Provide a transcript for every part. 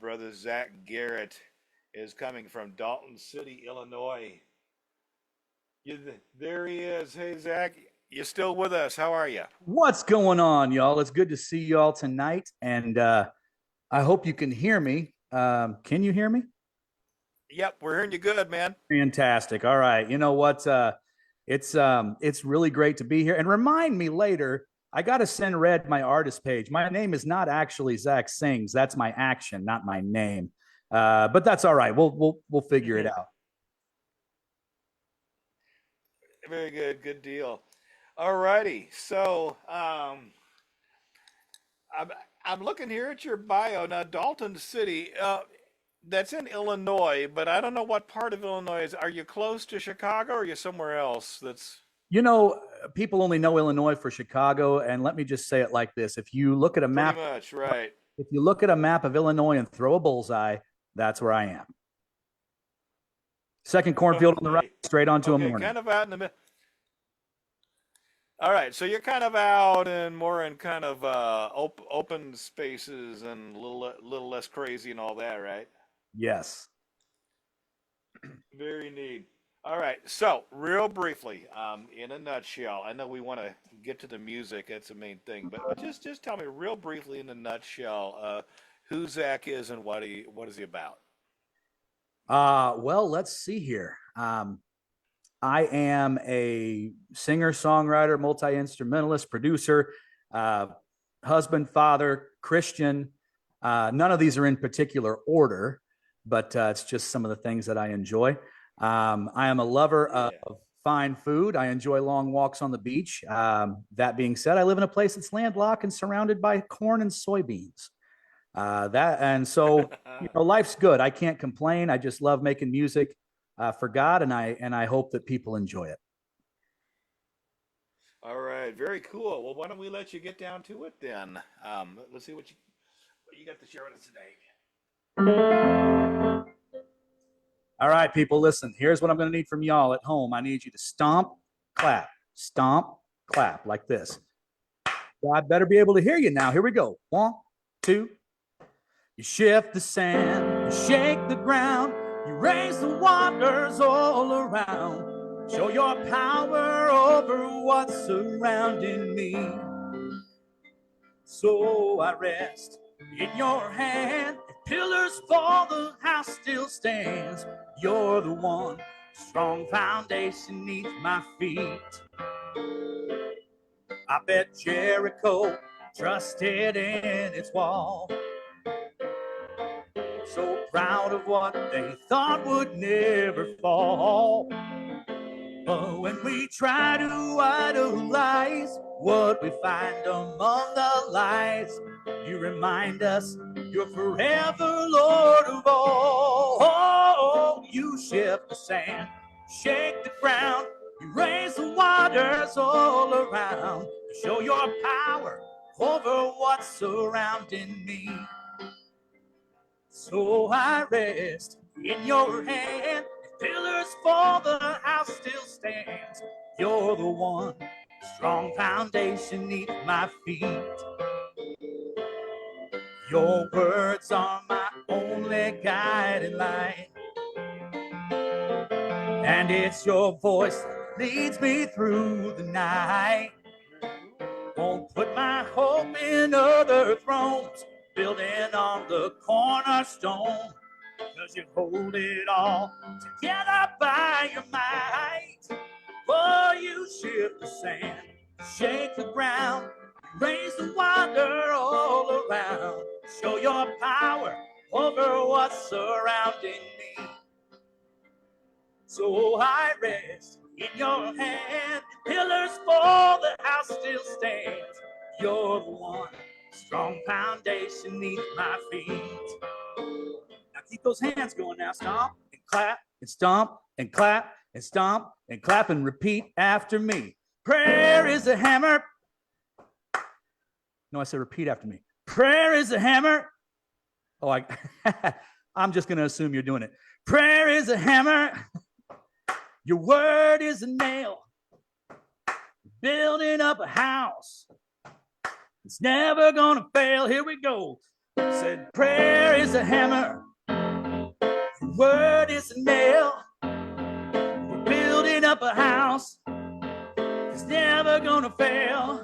brother Zach Garrett is coming from Dalton City, Illinois. There he is. Hey, Zach, you still with us? How are you? What's going on, y'all? It's good to see y'all tonight, and I hope you can hear me. Can you hear me? Yep, we're hearing you good, man. Fantastic. All right. You know what? It's really great to be here. And remind me later. I got to send Red my artist page. My name is not actually Zach Sings. That's my action, not my name. But that's all right. We'll figure it out. Very good. Good deal. All righty. I'm, I'm looking here at your bio now. Dalton City. That's in Illinois, but I don't know what part of Illinois is. Are you close to Chicago or are you somewhere else? That's You know, people only know Illinois for Chicago, and let me just say it like this: pretty much right. if you look at a map of Illinois and throw a bullseye, that's where I am. Second cornfield on the right, Okay. straight onto a Okay, morning. kind of out in the middle. All right, so you're kind of out and more in kind of open spaces and a little less crazy and all that, right? Yes. Very neat. All right, so real briefly, in a nutshell, I know we want to get to the music. That's the main thing, but just tell me real briefly in a nutshell who Zach is and what is he about? Well, let's see here. I am a singer, songwriter, multi instrumentalist, producer, uh, husband, father, Christian. None of these are in particular order, but it's just some of the things that I enjoy. I am a lover of Yeah. fine food. I enjoy long walks on the beach. That being said, I live in a place that's landlocked and surrounded by corn and soybeans. That and so life's good. I can't complain. I just love making music for God, and I hope that people enjoy it. All right, very cool. Well, why don't we let you get down to it then? Let's see what you got to share with us today. All right, people, listen. Here's what I'm going to need from y'all at home. I need you to stomp, clap like this. I better be able to hear you now. Here we go. One, two. You shift the sand, you shake the ground, you raise the waters all around. Show your power over what's surrounding me. So I rest in your hand. If pillars fall, the house still stands. You're the one, strong foundation neath my feet. I bet Jericho trusted in its wall. So proud of what they thought would never fall. But when we try to idolize what we find among the lies, you remind us you're forever Lord of all. Oh, you shift the sand, shake the ground, you raise the waters all around. Show your power over what's surrounding me. So I rest in your hand. If pillars fall, the house still stands. You're the one, strong foundation neath my feet. Your words are my only guiding light. And it's your voice that leads me through the night. Won't put my hope in other thrones, building on the cornerstone. Cause you hold it all together by your might. Oh, you shift the sand, shake the ground, raise the water all around. Show your power over what's surrounding me. So I rest in your hand. Pillars fall, the house still stands. You're the one, strong foundation neath my feet. Now keep those hands going now. Stomp and clap and stomp and clap and stomp and clap and repeat after me. Prayer is a hammer. No, I said repeat after me. Prayer is a hammer. Oh, I'm just going to assume you're doing it. Prayer is a hammer. Your word is a nail. Building up a house. It's never going to fail. Here we go. Said prayer Prayer is a hammer. Your word is a nail. We're building up a house. It's never gonna fail.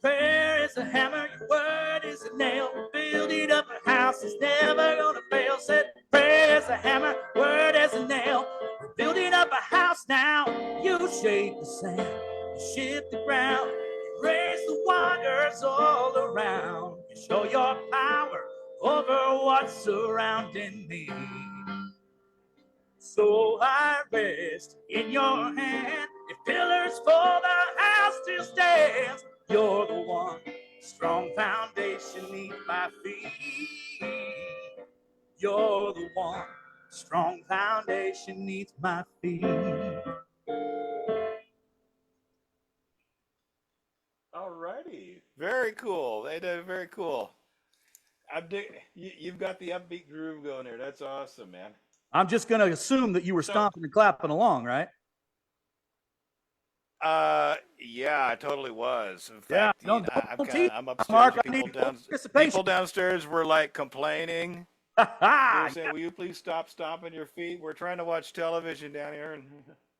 Prayer is a hammer. Your word is a nail. We're building up a house. It's never gonna fail. Said prayer is a hammer. Word is a nail. We're building up a house now. You shake the sand. You shift the ground. Raise the waters all around. You show your power over what's surrounding me. So I rest in your hand. If pillars for the house still stands, you're the one. Strong foundation neath my feet. You're the one. Strong foundation neath my feet. All righty. Very cool. They did very cool. You've got the upbeat groove going there. That's awesome, man. I'm just going to assume that you were stomping and clapping along, right? Yeah, I totally was. In Yeah, fact, no, you know, I'm upstairs. Mark, I People need participation. people downstairs were like complaining. They were saying, "Will you please stop stomping your feet? We're trying to watch television down here."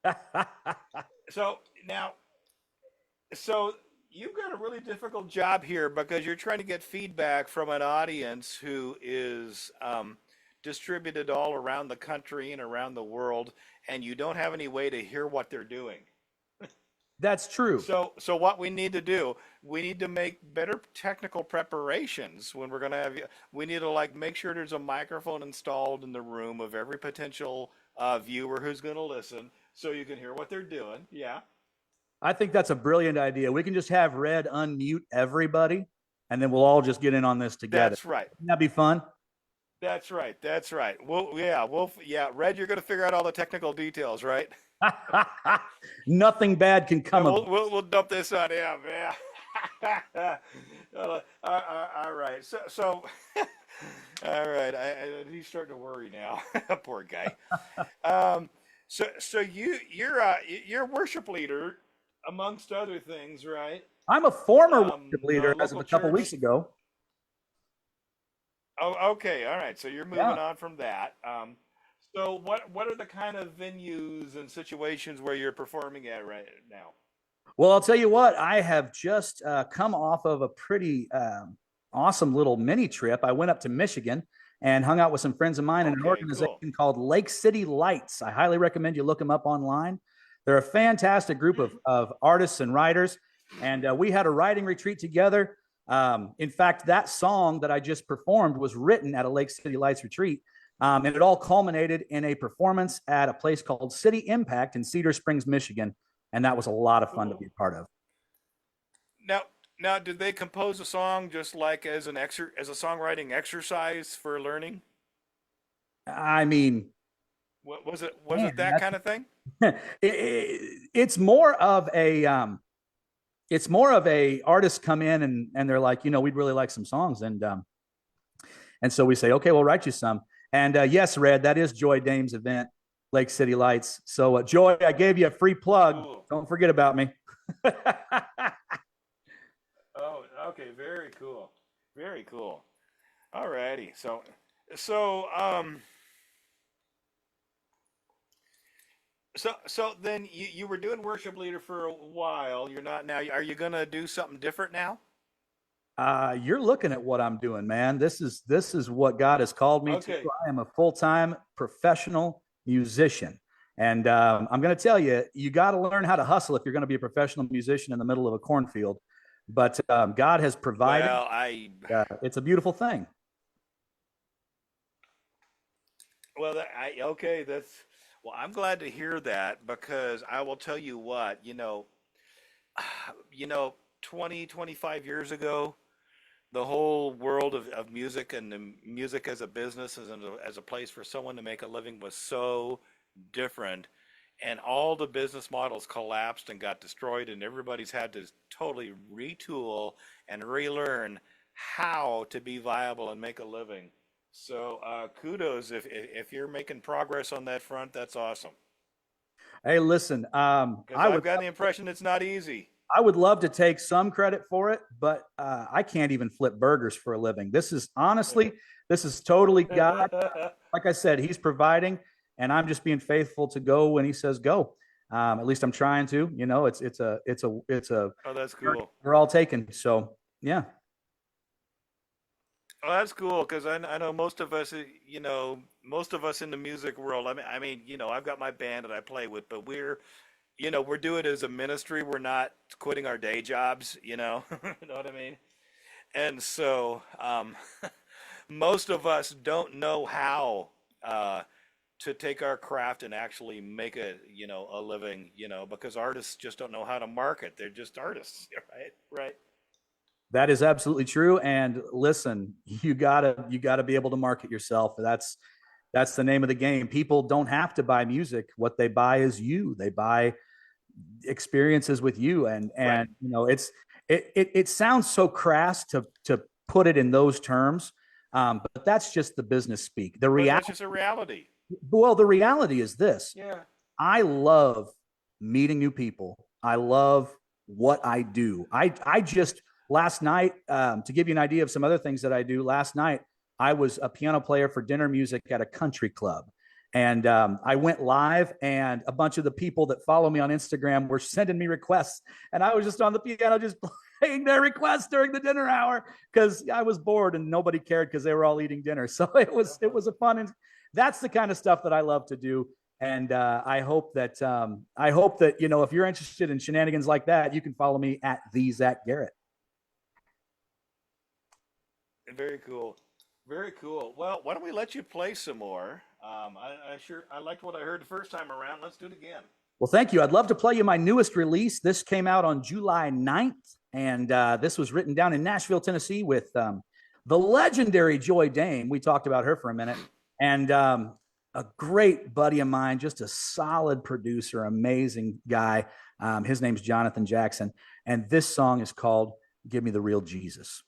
And so now, so you've got a really difficult job here because you're trying to get feedback from an audience who is distributed all around the country and around the world, and you don't have any way to hear what they're doing. That's true. So what we need to do, we need to make better technical preparations when we're going to have you. We need to like make sure there's a microphone installed in the room of every potential viewer who's going to listen, so you can hear what they're doing. Yeah. I think that's a brilliant idea. We can just have Red unmute everybody, and then we'll all just get in on this together. That's right. Wouldn't that be fun? That's right. That's right. Yeah. Red, you're going to figure out all the technical details, right? Nothing bad can come of it. We'll dump this on him. Yeah. All right. So all right. He's starting to worry now. Poor guy. So you're a worship leader, amongst other things, right? I'm a former worship leader as of local a couple church. weeks ago. Oh, okay. All right. So you're moving on from that. So what are the kind of venues and situations where you're performing at right now? Well, I'll tell you what, I have just come off of a pretty awesome little mini trip. I went up to Michigan and hung out with some friends of mine in an Okay, organization cool. called Lake City Lights. I highly recommend you look them up online. They're a fantastic group of artists and writers. And we had a writing retreat together. In fact, that song that I just performed was written at a Lake City Lights retreat. And it all culminated in a performance at a place called City Impact in Cedar Springs, Michigan. And that was a lot of fun to Cool. be a part of. Now, did they compose a song just like as as a songwriting exercise for learning? I mean, What was it? man, That kind of thing? it's more of a artist come in and they're like, we'd really like some songs. And so we say, okay, we'll write you some. And yes, Red, that is Joy Dame's event, Lake City Lights. So Joy, I gave you a free plug. Cool. Don't forget about me. Oh, okay. Very cool. Very cool. All righty. So then you were doing worship leader for a while. You're not now. Are you gonna do something different now? You're looking at what I'm doing, man. This is what God has called me Okay. to. I am a full-time professional musician. And I'm going to tell you, you got to learn how to hustle if you're going to be a professional musician in the middle of a cornfield. But God has provided. Well, It's a beautiful thing. Okay. Well, I'm glad to hear that because I will tell you what, 20, 25 years ago, the whole world of music and the music as a business, as a place for someone to make a living was so different. And all the business models collapsed and got destroyed, and everybody's had to totally retool and relearn how to be viable and make a living. So kudos if you're making progress on that front. That's awesome. Hey, listen, Because I've got the impression it's not easy. I would love to take some credit for it, but I can't even flip burgers for a living. This is honestly, This is totally God. Like I said, he's providing, and I'm just being faithful to go when he says go. At least I'm trying to. You know, it's a. Oh, that's cool. We're all taken. So yeah. Oh, that's cool because I know most of us, most of us in the music world. I mean, I've got my band that I play with, but we're doing it as a ministry. We're not quitting our day jobs. You know what I mean? And so, most of us don't know how to take our craft and actually make a living, because artists just don't know how to market. They're just artists, right? Right. That is absolutely true. And listen, you gotta be able to market yourself. That's the name of the game. People don't have to buy music. What they buy is you. They buy experiences with you. And Right. it sounds so crass to put it in those terms. But that's just the business speak. But that's just a reality. The reality is this. Yeah. I love meeting new people. I love what I do. I just last night, to give you an idea of some other things that I do. Last night, I was a piano player for dinner music at a country club, and I went live, and a bunch of the people that follow me on Instagram were sending me requests, and I was just on the piano just playing their requests during the dinner hour because I was bored and nobody cared because they were all eating dinner. So it was a fun, and that's the kind of stuff that I love to do. And I hope that if you're interested in shenanigans like that, you can follow me at the Zach Garrett. Very cool. Very cool. Well, why don't we let you play some more? I liked what I heard the first time around. Let's do it again. Well, thank you. I'd love to play you my newest release. This came out on July 9th, and this was written down in Nashville, Tennessee, with the legendary Joy Dane. We talked about her for a minute, and a great buddy of mine, just a solid producer, amazing guy. His name's Jonathan Jackson, and this song is called "Give Me the Real Jesus."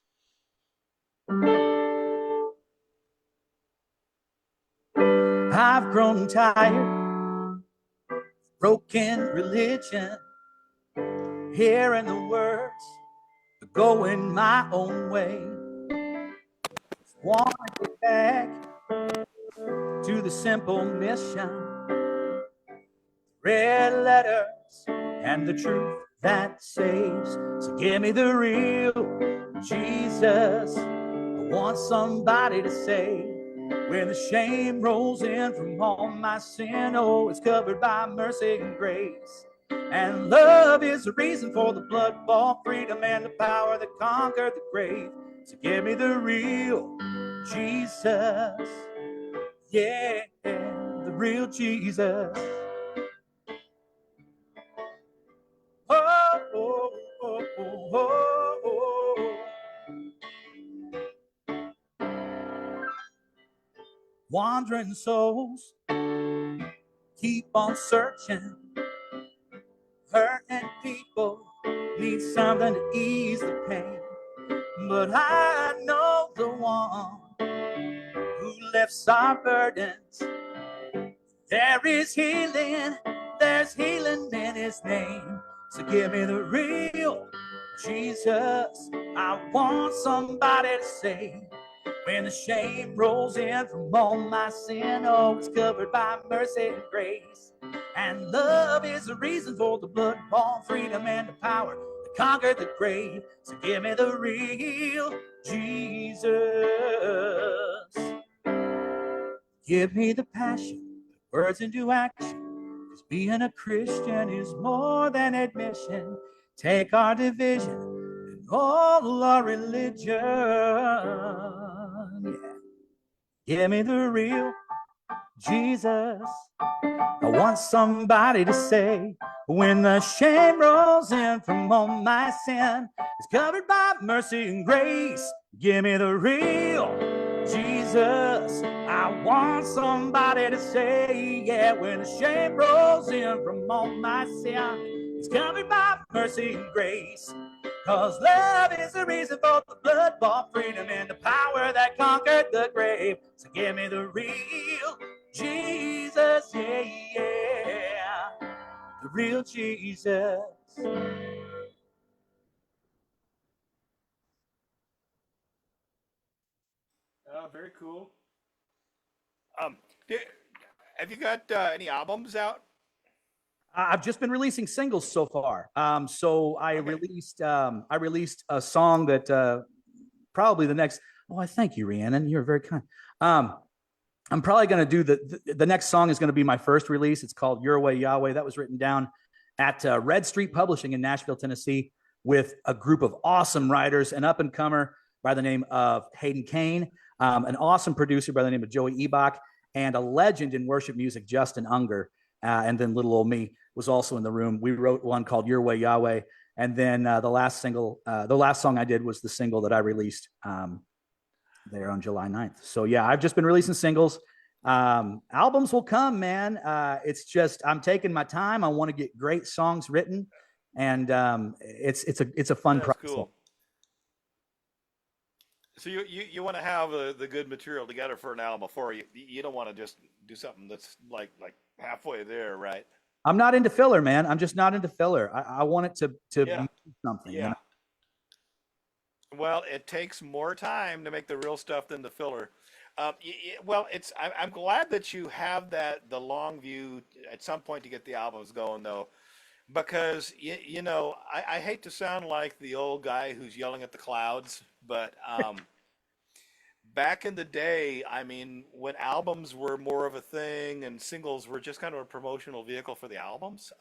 I've grown tired, broken religion, hearing the words, going my own way. Want to get back to the simple mission, red letters and the truth that saves. So give me the real Jesus. I want somebody to say when the shame rolls in from all my sin. Oh, it's covered by mercy and grace. And love is the reason for the blood-bought freedom and the power that conquered the grave. So give me the real Jesus. Yeah, the real Jesus. Oh, oh, oh, oh, oh, oh. Wandering souls keep on searching. Hurting people need something to ease the pain. But I know the one who lifts our burdens. There is healing, there's healing in his name. So give me the real Jesus. I want somebody to say when the shame rolls in from all my sin. Oh, it's covered by mercy and grace. And love is the reason for the blood-bought freedom and the power that conquered the grave. So give me the real Jesus. Give me the passion, words into action. Because being a Christian is more than admission. Take our division and all our religion. Yeah. Give me the real Jesus. I want somebody to say when the shame rolls in from all my sin, it's covered by mercy and grace. Give me the real Jesus. I want somebody to say, yeah, when the shame rolls in from all my sin, it's covered by mercy and grace. Cause love is the reason for the blood-bought freedom and the power that conquered the grave. So give me the real Jesus, yeah, yeah, the real Jesus. Very cool. Um, di- have you got any albums out? I've just been releasing singles so far. So Okay. I released a song that probably the next. Oh, I thank you, Rhiannon. You're very kind. Um, I'm probably going to do the next song is going to be my first release. It's called Your Way Yahweh. That was written down at Red Street Publishing in Nashville, Tennessee, with a group of awesome writers, an up and comer by the name of Hayden Kane, an awesome producer by the name of Joey Ebach, and a legend in worship music, Justin Unger. And then little old me was also in the room. We wrote one called Your Way Yahweh. And then the last song I did was the single that I released there on July 9th. So yeah, I've just been releasing singles. Albums will come, man. It's just I'm taking my time. I want to get great songs written, and it's a fun That's process. cool. So you want to have the good material together for an album before you don't want to just do something that's like halfway there, right? I'm not into filler, man. I'm just not into filler. I want it to Yeah. mean something, you Yeah. know. Well, it takes more time to make the real stuff than the filler. Well, I'm glad that you have the long view at some point to get the albums going, though, because I hate to sound like the old guy who's yelling at the clouds, but back in the day, I mean, when albums were more of a thing and singles were just kind of a promotional vehicle for the albums,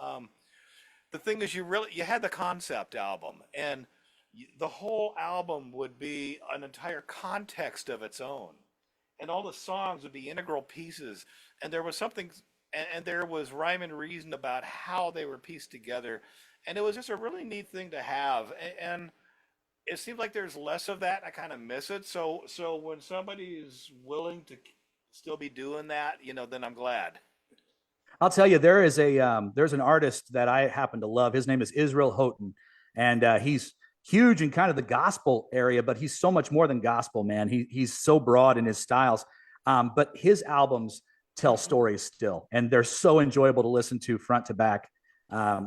the thing is you had the concept album and the whole album would be an entire context of its own and all the songs would be integral pieces and there was something and there was rhyme and reason about how they were pieced together and it was just a really neat thing to have and it seems like there's less of that. I kind of miss it. So when somebody is willing to still be doing that, then I'm glad. I'll tell you, there's an artist that I happen to love. His name is Israel Houghton, and he's huge in kind of the gospel area, but he's so much more than gospel, man. He's so broad in his styles, but his albums tell stories still, and they're so enjoyable to listen to front to back.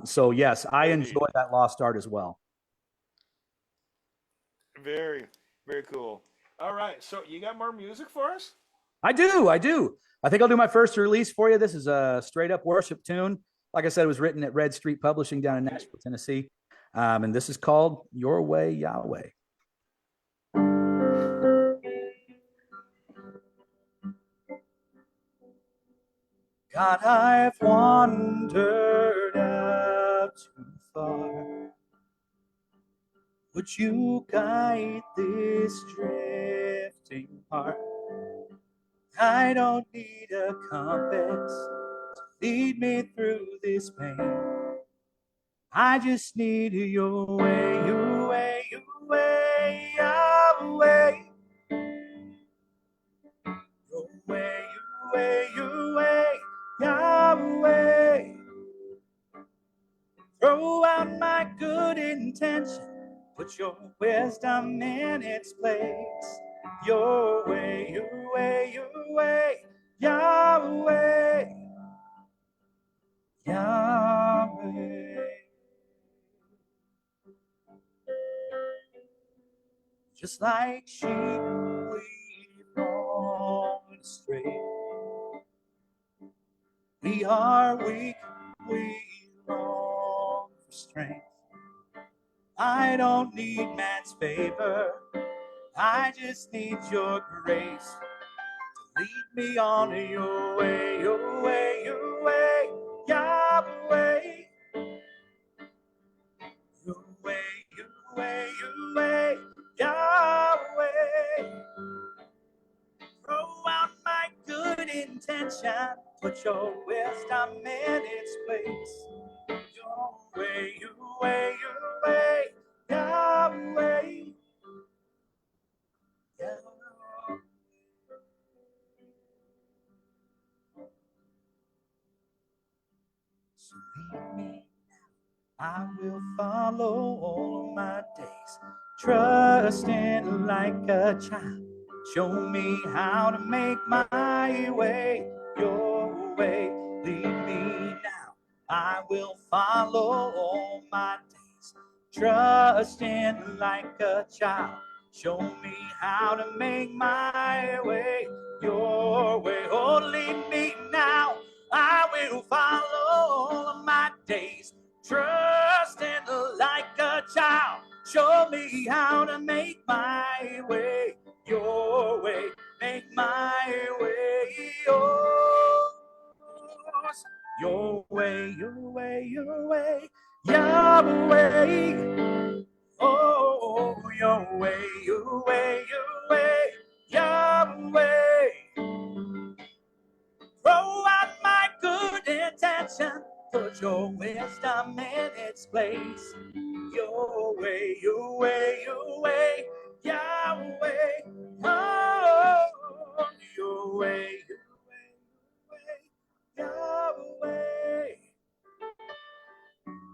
So yes, I Very enjoy neat. that lost art as well. Very, very cool. All right, so you got more music for us? I do, I do. I think I'll do my first release for you. This is a straight up worship tune. Like I said, it was written at Red Street Publishing down in Okay. Nashville, Tennessee. And this is called Your Way, Yahweh. God, I've wandered out too far. Would you guide this drifting heart? I don't need a compass to lead me through this pain. I just need your way, your way, your way, Yahweh. Your way, your way, your way, Yahweh. Throw out my good intention, put your wisdom in its place. Your way, your way, your way, Yahweh, Yahweh. Just like sheep, we've gone astray. We are weak, we long for strength. I don't need man's favor, I just need your grace to lead me on your way, your way, your way, Yahweh. Your way, your way, your way, Yahweh. Throw out my good intention, put your wisdom in its place. Your way, your way, your way, Yahweh. Yahweh. So lead me, I will follow all of my days, trusting like a child. Show me how to make my way your way. Lead me now, I will follow all my days, trusting like a child. Show me how to make my way your way. Oh, lead me now. I will follow all of my days. Trusting like a child. Show me how to make my way your way. Make my way yours. Your way, your way, your way. Yahweh. Oh, your way, your way, your way, Yahweh. Throw out my good intention, put your wisdom in its place. Your way, your way, your way, Yahweh. Oh, your way, your way, Yahweh.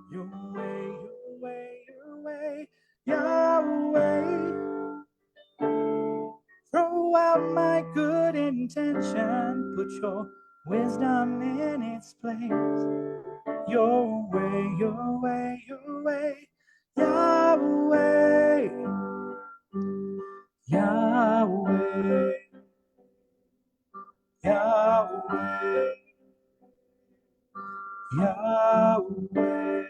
Your way, your way, your way, Yahweh. Throw out my good intention, put your wisdom in its place. Your way, your way, your way, Yahweh. Yahweh. Yahweh. Yahweh.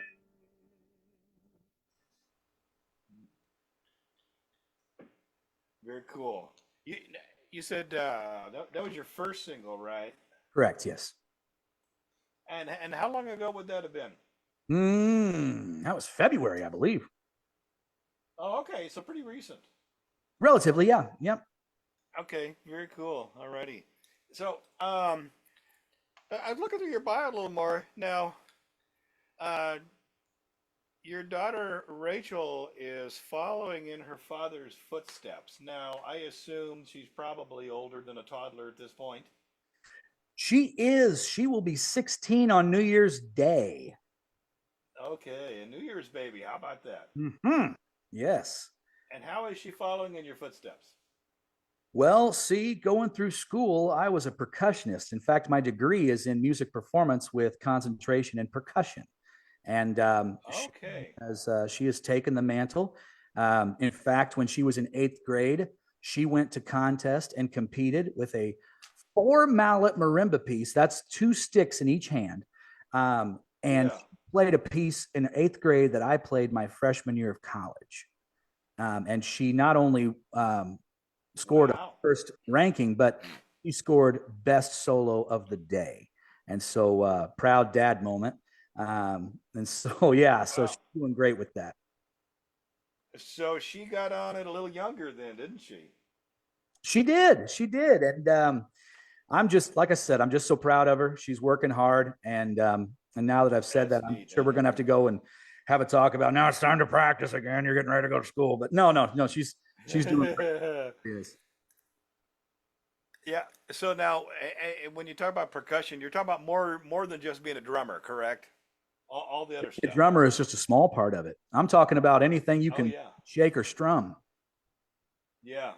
Very cool. You said that was your first single, right? Correct, yes. And how long ago would that have been? That was February, I believe. Oh, okay, so pretty recent. Relatively, yeah. Yep. Okay, very cool. Alrighty. So, I'm looking through your bio a little more now. Uh, your daughter Rachel is following in her father's footsteps. Now, I assume she's probably older than a toddler at this point. She is. She will be 16 on New Year's Day. Okay, a New Year's baby. How about that? Yes. And how is she following in your footsteps? Well, see, going through school, I was a percussionist. In fact, my degree is in music performance with concentration in percussion. And Okay. she has taken the mantle. In fact, when she was in eighth grade, she went to contest and competed with a four mallet marimba piece. That's two sticks in each hand. And Yeah. played a piece in eighth grade that I played my freshman year of college. And she not only scored a Wow. first ranking, but she scored best solo of the day. And so proud dad moment. And so, yeah, so Wow. she's doing great with that. So she got on it a little younger then, didn't she? She did. She did. And I'm just, like I said, I'm just so proud of her. She's working hard. And now that I've said That's that, I'm neat. sure we're going to have to go and have a talk about now it's time to practice again. You're getting ready to go to school. But no, she's doing great. She is. Yeah. So now, when you talk about percussion, you're talking about more than just being a drummer, correct? All the other The stuff. drummer is just a small part of it. I'm talking about anything you Oh can yeah, shake or strum. yeah.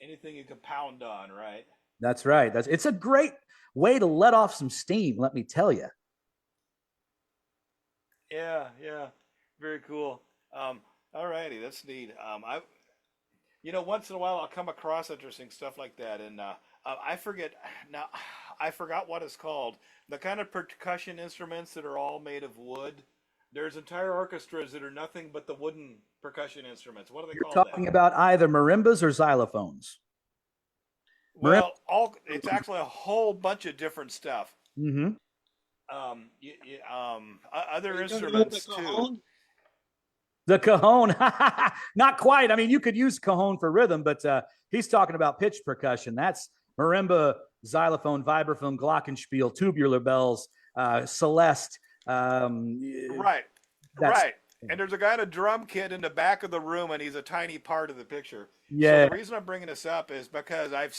Anything you can pound on, right? That's right. It's a great way to let off some steam, let me tell you. Yeah, yeah. Very cool. All righty, that's neat. Once in a while I'll come across interesting stuff like that, and I forget now. I forgot what it's called. The kind of percussion instruments that are all made of wood. There's entire orchestras that are nothing but the wooden percussion instruments. What do they You're call that? talking about either marimbas or xylophones. Marimba. Well, all it's actually a whole bunch of different stuff. Mm-hmm. Other Are you talking about the instruments too. cajon? The cajon, not quite. I mean, you could use cajon for rhythm, but he's talking about pitch percussion. That's marimba, xylophone, vibraphone, glockenspiel, tubular bells, celeste. Right, That's right. And there's a guy in a drum kit in the back of the room, and he's a tiny part of the picture. So yeah. the reason I'm bringing this up is because I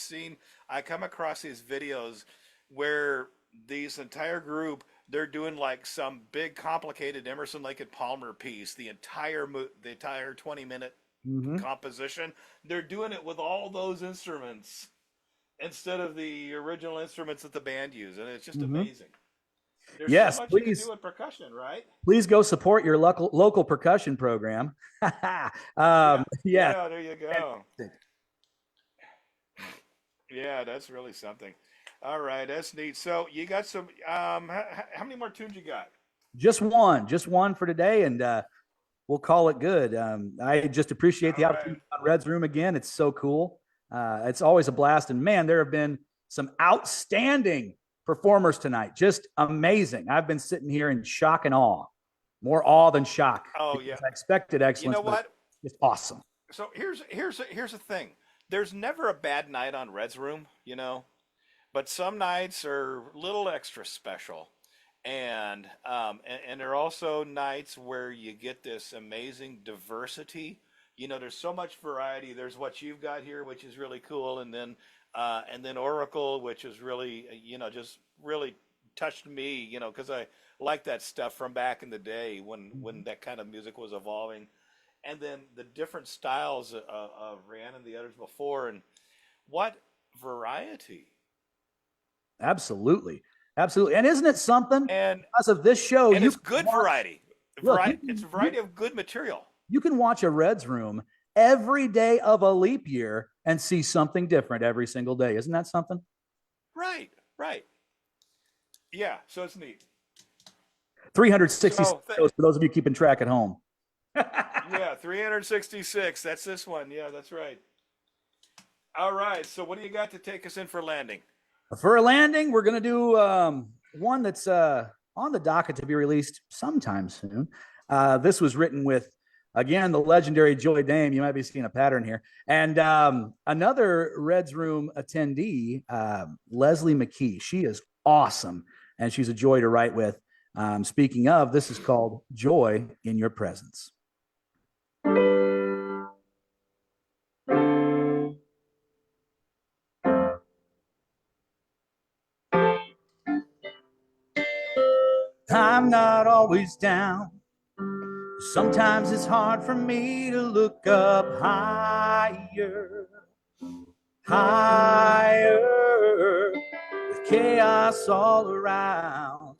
come across these videos where these entire group they're doing like some big complicated Emerson Lake and Palmer piece, the entire 20-minute Mm-hmm. composition. They're doing it with all those instruments instead of the original instruments that the band used, and it's just Mm-hmm. amazing. There's so Yes, much you can do please. with percussion, right? Please go support your local percussion program. Yeah. Yeah. Yeah, there you go. Yeah, that's really something. All right, that's neat. So you got some. How many more tunes you got? Just one for today, and we'll call it good. I just appreciate the All right. opportunity on Red's Room again. It's so cool. It's always a blast. And man, there have been some outstanding performers tonight. Just amazing. I've been sitting here in shock and awe, more awe than shock, Oh yeah. because I expected You excellence, know but what? it's awesome. So here's the thing. There's never a bad night on Red's Room, but some nights are a little extra special, and there are also nights where you get this amazing diversity. There's so much variety. There's what you've got here, which is really cool, and then Oracle, which is really just really touched me, because I like that stuff from back in the day when that kind of music was evolving, and then the different styles of Rhiannon and the others before, and what variety. Absolutely. Absolutely. And isn't it something And because of this show, and you it's can good watch, variety. look, It's a variety of good material. you can watch a Reds Room every day of a leap year and see something different every single day. Isn't that something? Right, right. Yeah, so it's neat. 366 So shows for those of you keeping track at home. yeah, 366. That's this one. Yeah, that's right. All right. So what do you got to take us in for landing? For a landing, we're going to do one that's on the docket to be released sometime soon. This was written with, again, the legendary Joy Dame. You might be seeing a pattern here. And another Reds Room attendee, Leslie McKee. She is awesome, and she's a joy to write with. Speaking of, this is called Joy in Your Presence. I'm not always down. Sometimes it's hard for me to look up higher, higher, with chaos all around.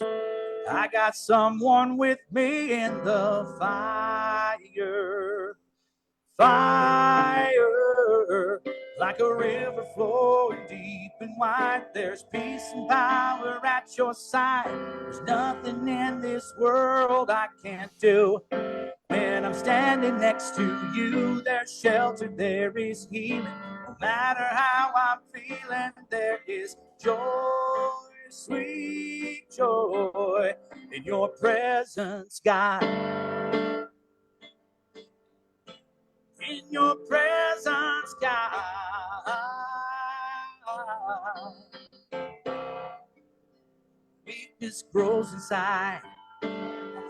I got someone with me in the fire, fire, like a river flowing deep and wide. There's peace and power at your side. There's nothing in this world I can't do. When I'm standing next to you, there's shelter, there is healing. No matter how I'm feeling, there is joy, sweet joy in your presence, God. In your presence, God. Weakness grows inside,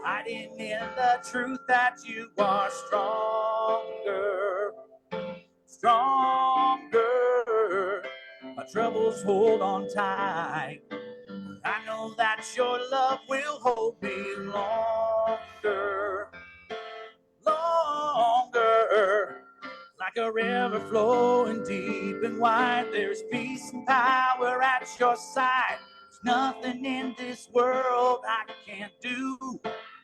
hiding in the truth that you are stronger, stronger. My troubles hold on tight. I know that your love will hold me longer, longer. Like a river flowing deep and wide, there's peace and power at your side. There's nothing in this world I can't do.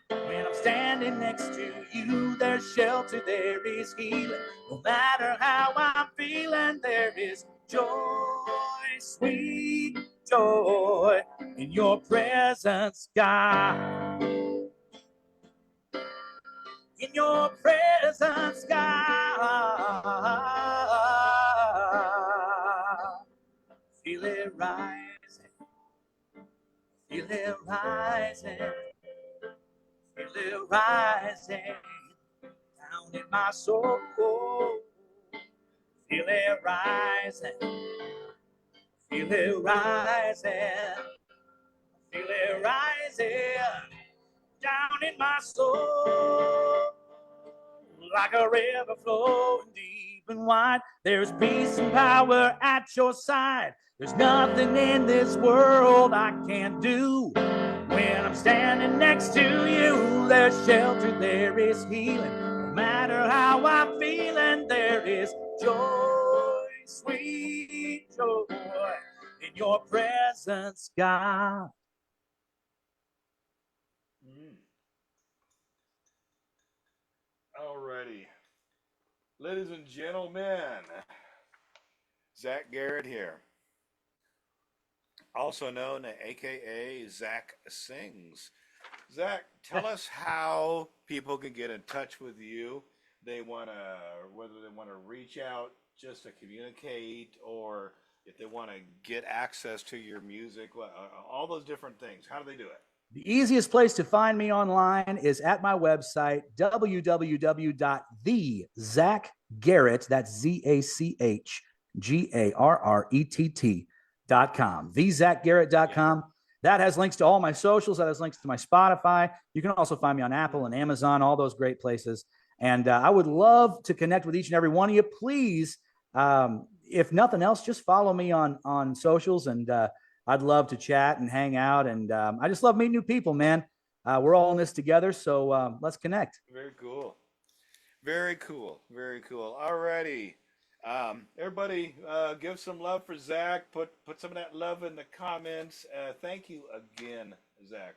When I'm standing next to you, there's shelter, there is healing. No matter how I'm feeling, there is joy, sweet joy in your presence, God. In your presence, God. Feel it rising, feel it rising. Feel it rising down in my soul. Feel it rising. Feel it rising. Feel it rising down in my soul. Like a river flowing deep and wide. There's peace and power at your side. There's nothing in this world I can't do. When I'm standing next to you, there's shelter, there is healing. No matter how I'm feeling, there is joy, sweet joy in your presence, God. Mm. Alrighty. Ladies and gentlemen, Zach Garrett here, also known as AKA Zach Sings. Zach, tell us how people can get in touch with you. They want to, whether they want to reach out just to communicate or if they want to get access to your music, all those different things. How do they do it? The easiest place to find me online is at my website, www.thezachgarrett, that's ZachGarrett.com. TheZachGarrett.com. That has links to all my socials. That has links to my Spotify. You can also find me on Apple and Amazon, all those great places. And I would love to connect with each and every one of you. Please, if nothing else, just follow me on socials, and I'd love to chat and hang out. And I just love meeting new people, man. We're all in this together, so let's connect. Very cool. Very cool. Very cool. Alrighty. Everybody, give some love for Zach. Put some of that love in the comments. Thank you again, Zach.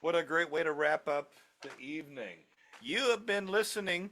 What a great way to wrap up the evening. You have been listening